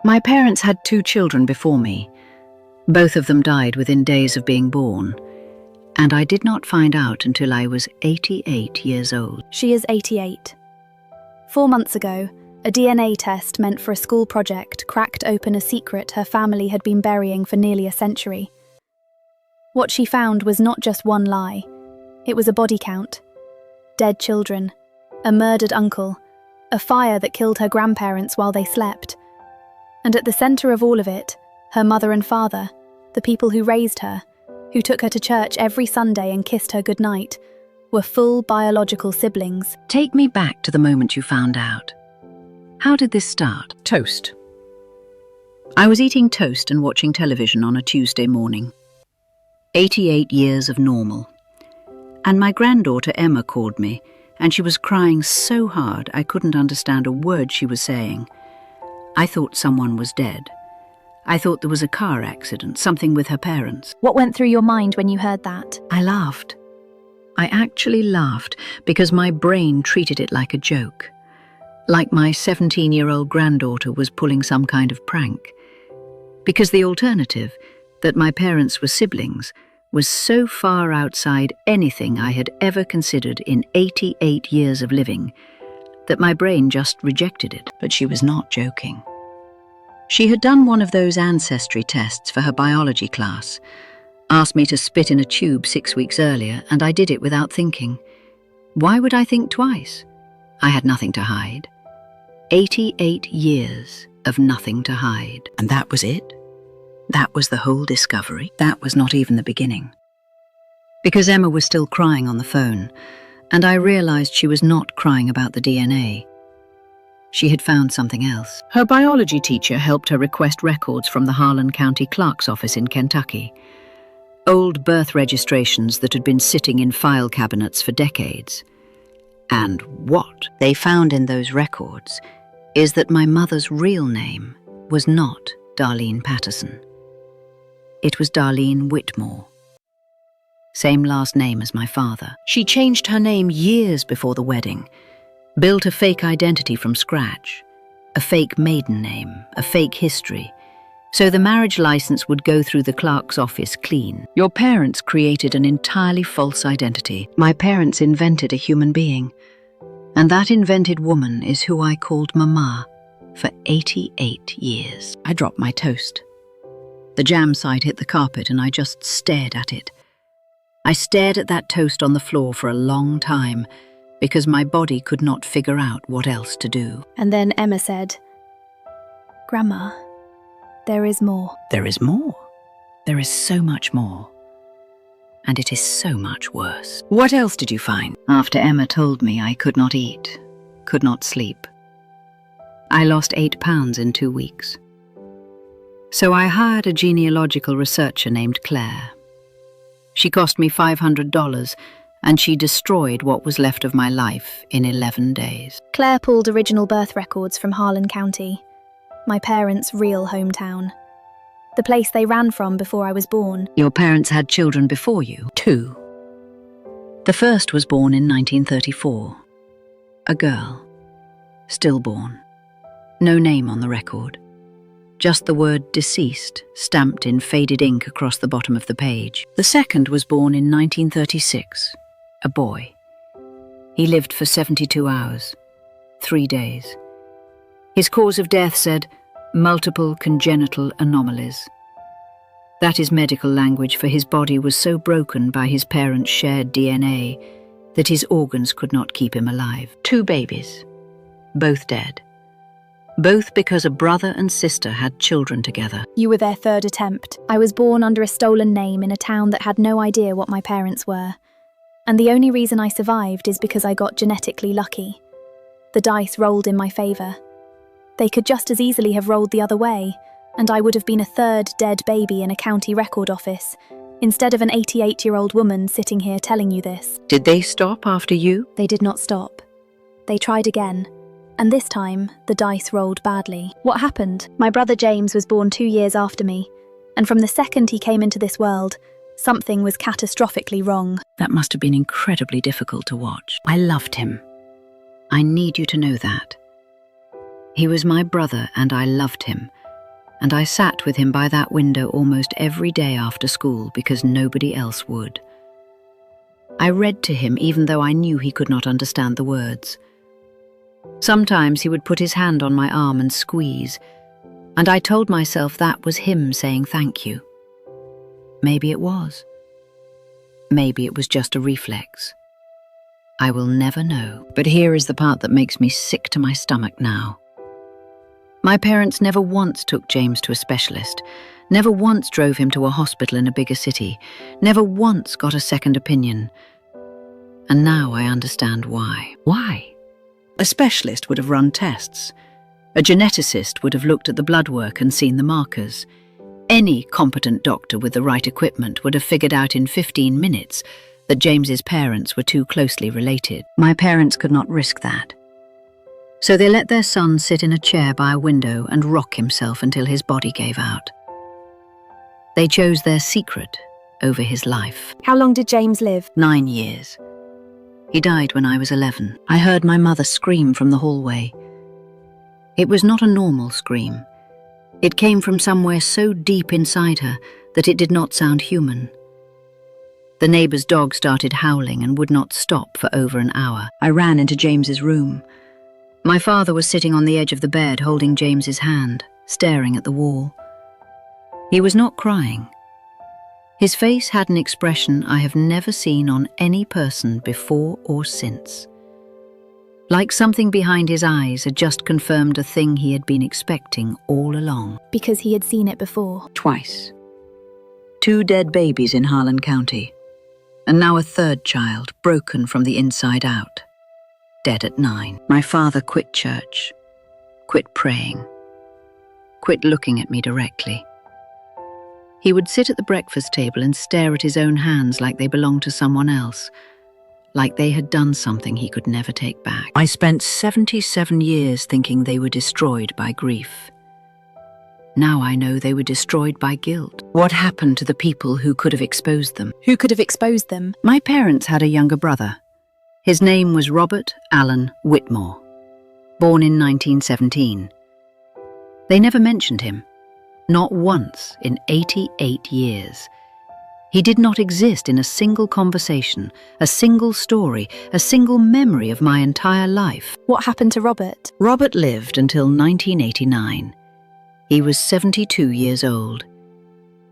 My parents had 2 children before me. Both of them died within days of being born, and I did not find out until I was 88 years old. She is 88. 4 months ago, a DNA test meant for a school project cracked open a secret her family had been burying for nearly a century. What she found was not just one lie. It was a body count. Dead children, a murdered uncle, a fire that killed her grandparents while they slept. And at the centre of all of it, her mother and father, the people who raised her, who took her to church every Sunday and kissed her goodnight, were full biological siblings. Take me back to the moment you found out. How did this start? Toast. I was eating toast and watching television on a Tuesday morning. 88 years of normal. And my granddaughter Emma called me, and she was crying so hard I couldn't understand a word she was saying. I thought someone was dead. I thought there was a car accident, something with her parents. What went through your mind when you heard that? I laughed. I actually laughed because my brain treated it like a joke. Like my 17-year-old granddaughter was pulling some kind of prank. Because the alternative, that my parents were siblings, was so far outside anything I had ever considered in 88 years of living that my brain just rejected it. But she was not joking. She had done one of those ancestry tests for her biology class, asked me to spit in a tube 6 weeks earlier, and I did it without thinking. Why would I think twice? I had nothing to hide. 88 years of nothing to hide. And that was it? That was the whole discovery? That was not even the beginning. Because Emma was still crying on the phone, and I realized she was not crying about the DNA. She had found something else. Her biology teacher helped her request records from the Harlan County Clerk's office in Kentucky. Old birth registrations that had been sitting in file cabinets for decades. And what they found in those records is that my mother's real name was not Darlene Patterson. It was Darlene Whitmore. Same last name as my father. She changed her name years before the wedding, built a fake identity from scratch, a fake maiden name, a fake history, so the marriage license would go through the clerk's office clean. Your parents created an entirely false identity. My parents invented a human being, and that invented woman is who I called Mama for 88 years. I dropped my toast. The jam side hit the carpet and I just stared at it. I stared at that toast on the floor for a long time because my body could not figure out what else to do. And then Emma said, "Grandma, there is more." There is more. There is so much more. And it is so much worse. What else did you find? After Emma told me I could not eat, could not sleep, I lost 8 pounds in 2 weeks. So I hired a genealogical researcher named Claire. She cost me $500, and she destroyed what was left of my life in 11 days. Claire pulled original birth records from Harlan County, my parents' real hometown, the place they ran from before I was born. Your parents had children before you? 2. The first was born in 1934. A girl. Stillborn. No name on the record. Just the word deceased stamped in faded ink across the bottom of the page. The second was born in 1936. A boy. He lived for 72 hours. 3 days. His cause of death said, multiple congenital anomalies. That is medical language for his body was so broken by his parents' shared DNA that his organs could not keep him alive. 2 babies. Both dead. Both because a brother and sister had children together. You were their third attempt. I was born under a stolen name in a town that had no idea what my parents were. And the only reason I survived is because I got genetically lucky. The dice rolled in my favour. They could just as easily have rolled the other way, and I would have been a third dead baby in a county record office, instead of an 88-year-old woman sitting here telling you this. Did they stop after you? They did not stop. They tried again. And this time, the dice rolled badly. What happened? My brother James was born 2 years after me, and from the second he came into this world, something was catastrophically wrong. That must have been incredibly difficult to watch. I loved him. I need you to know that. He was my brother and I loved him, and I sat with him by that window almost every day after school because nobody else would. I read to him even though I knew he could not understand the words. Sometimes he would put his hand on my arm and squeeze, and I told myself that was him saying thank you. Maybe it was. Maybe it was just a reflex. I will never know, but here is the part that makes me sick to my stomach now. My parents never once took James to a specialist, never once drove him to a hospital in a bigger city, never once got a second opinion. And now I understand why. Why? A specialist would have run tests. A geneticist would have looked at the blood work and seen the markers. Any competent doctor with the right equipment would have figured out in 15 minutes that James's parents were too closely related. My parents could not risk that. So they let their son sit in a chair by a window and rock himself until his body gave out. They chose their secret over his life. How long did James live? 9 years. He died when I was 11. I heard my mother scream from the hallway. It was not a normal scream. It came from somewhere so deep inside her that it did not sound human. The neighbour's dog started howling and would not stop for over an hour. I ran into James's room. My father was sitting on the edge of the bed holding James's hand, staring at the wall. He was not crying. His face had an expression I have never seen on any person before or since. Like something behind his eyes had just confirmed a thing he had been expecting all along. Because he had seen it before. Twice. 2 dead babies in Harlan County. And now a 3rd child, broken from the inside out. Dead at 9. My father quit church. Quit praying. Quit looking at me directly. He would sit at the breakfast table and stare at his own hands like they belonged to someone else, like they had done something he could never take back. I spent 77 years thinking they were destroyed by grief. Now I know they were destroyed by guilt. What happened to the people who could have exposed them? Who could have exposed them? My parents had a younger brother. His name was Robert Allen Whitmore, born in 1917. They never mentioned him. Not once in 88 years. He did not exist in a single conversation, a single story, a single memory of my entire life. What happened to Robert? Robert lived until 1989. He was 72 years old.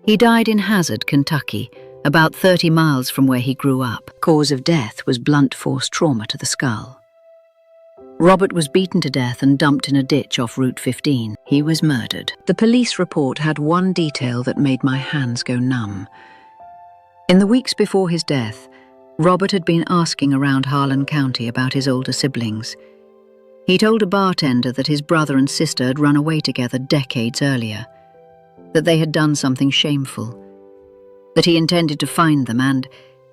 He died in Hazard, Kentucky, about 30 miles from where he grew up. Cause of death was blunt force trauma to the skull. Robert was beaten to death and dumped in a ditch off Route 15. He was murdered. The police report had one detail that made my hands go numb. In the weeks before his death, Robert had been asking around Harlan County about his older siblings. He told a bartender that his brother and sister had run away together decades earlier, that they had done something shameful, that he intended to find them and,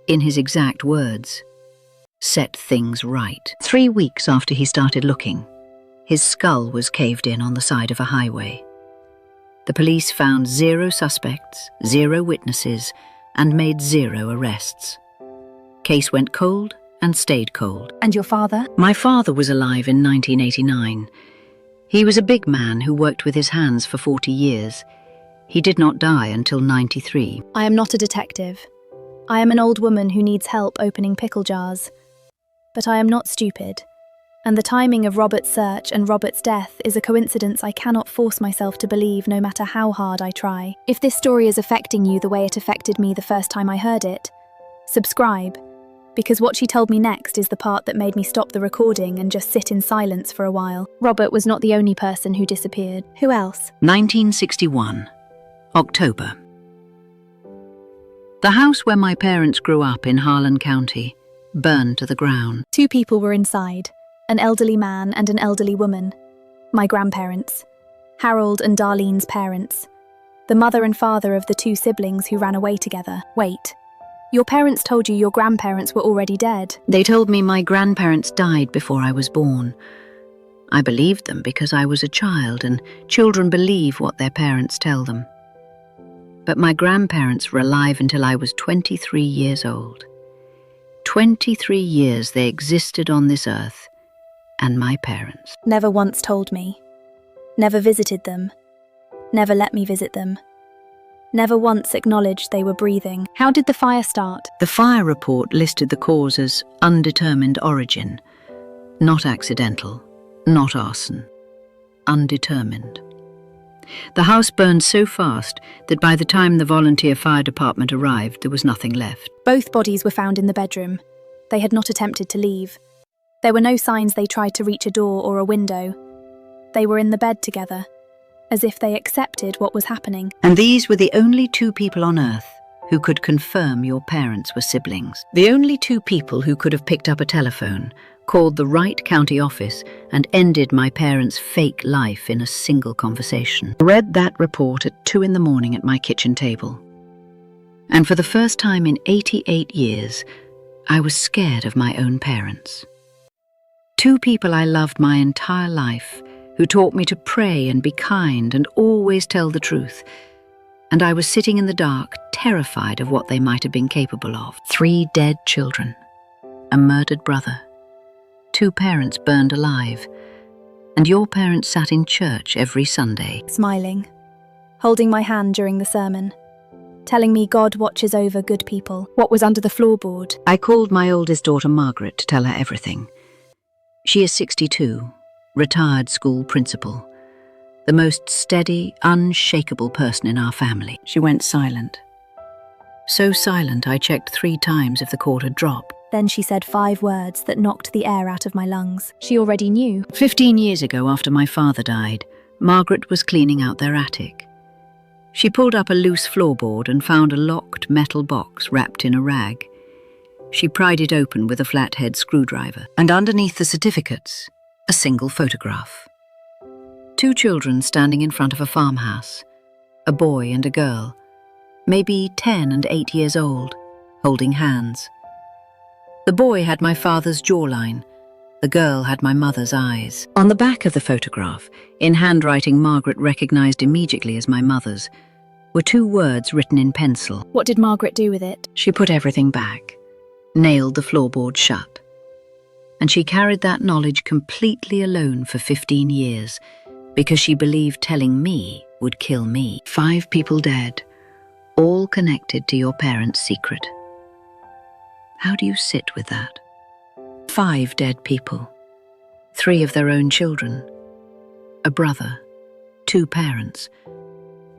in his exact words, set things right. 3 weeks after he started looking, his skull was caved in on the side of a highway. The police found 0 suspects, 0 witnesses, and made 0 arrests. Case went cold and stayed cold. And your father? My father was alive in 1989. He was a big man who worked with his hands for 40 years. He did not die until 93. I am not a detective. I am an old woman who needs help opening pickle jars. But I am not stupid, and the timing of Robert's search and Robert's death is a coincidence I cannot force myself to believe no matter how hard I try. If this story is affecting you the way it affected me the first time I heard it, subscribe, because what she told me next is the part that made me stop the recording and just sit in silence for a while. Robert was not the only person who disappeared. Who else? 1961, October. The house where my parents grew up in Harlan County burned to the ground. 2 people were inside, an elderly man and an elderly woman. My grandparents, Harold and Darlene's parents, the mother and father of the 2 siblings who ran away together. Wait, your parents told you your grandparents were already dead? They told me my grandparents died before I was born. I believed them because I was a child, and children believe what their parents tell them. But my grandparents were alive until I was 23 years old. 23 years they existed on this earth, and my parents never once told me, never visited them, never let me visit them, never once acknowledged they were breathing. How did the fire start? The fire report listed the cause as undetermined origin, not accidental, not arson, undetermined. The house burned so fast that by the time the volunteer fire department arrived, there was nothing left. Both bodies were found in the bedroom. They had not attempted to leave. There were no signs they tried to reach a door or a window. They were in the bed together, as if they accepted what was happening. And these were the only two people on Earth who could confirm your parents were siblings. The only two people who could have picked up a telephone, called the right county office, and ended my parents' fake life in a single conversation. I read that report at 2 a.m. at my kitchen table. And for the first time in 88 years, I was scared of my own parents. Two people I loved my entire life, who taught me to pray and be kind and always tell the truth. And I was sitting in the dark, terrified of what they might have been capable of. 3 dead children, a murdered brother, 2 parents burned alive, and your parents sat in church every Sunday. Smiling, holding my hand during the sermon, telling me God watches over good people. What was under the floorboard? I called my oldest daughter Margaret to tell her everything. She is 62, retired school principal, the most steady, unshakable person in our family. She went silent. So silent I checked 3 times if the cord had dropped. Then she said 5 words that knocked the air out of my lungs. She already knew. 15 years ago, after my father died, Margaret was cleaning out their attic. She pulled up a loose floorboard and found a locked metal box wrapped in a rag. She pried it open with a flathead screwdriver, and underneath the certificates, a single photograph. 2 children standing in front of a farmhouse, a boy and a girl, maybe 10 and 8 years old, holding hands. The boy had my father's jawline, the girl had my mother's eyes. On the back of the photograph, in handwriting Margaret recognized immediately as my mother's, were 2 words written in pencil. What did Margaret do with it? She put everything back, nailed the floorboard shut. And she carried that knowledge completely alone for 15 years, because she believed telling me would kill me. 5 people dead, all connected to your parents' secret. How do you sit with that? 5 dead people, 3 of their own children, a brother, 2 parents,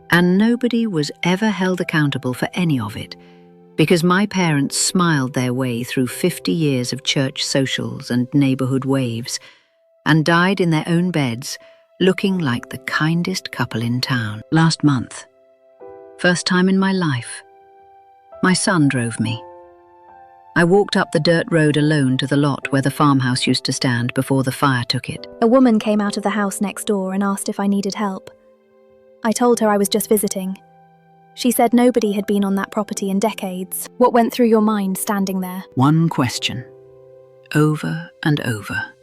and nobody was ever held accountable for any of it, because my parents smiled their way through 50 years of church socials and neighborhood waves, and died in their own beds, looking like the kindest couple in town. Last month, first time in my life, my son drove me. I walked up the dirt road alone to the lot where the farmhouse used to stand before the fire took it. A woman came out of the house next door and asked if I needed help. I told her I was just visiting. She said nobody had been on that property in decades. What went through your mind standing there? One question, over and over.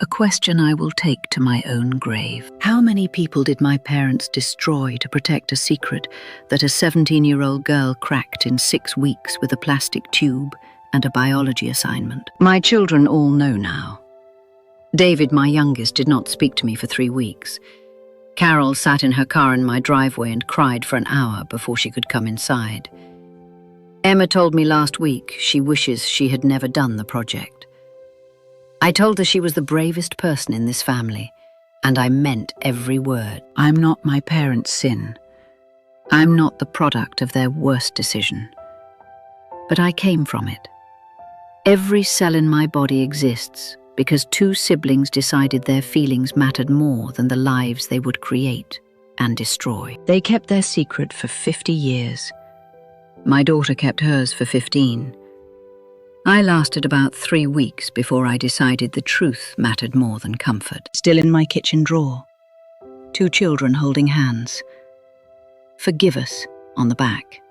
A question I will take to my own grave. How many people did my parents destroy to protect a secret that a 17-year-old girl cracked in 6 weeks with a plastic tube and a biology assignment? My children all know now. David, my youngest, did not speak to me for 3 weeks. Carol sat in her car in my driveway and cried for an hour before she could come inside. Emma told me last week she wishes she had never done the project. I told her she was the bravest person in this family, and I meant every word. I'm not my parents' sin. I'm not the product of their worst decision. But I came from it. Every cell in my body exists because 2 siblings decided their feelings mattered more than the lives they would create and destroy. They kept their secret for 50 years. My daughter kept hers for 15. I lasted about 3 weeks before I decided the truth mattered more than comfort. Still in my kitchen drawer, 2 children holding hands. Forgive us on the back.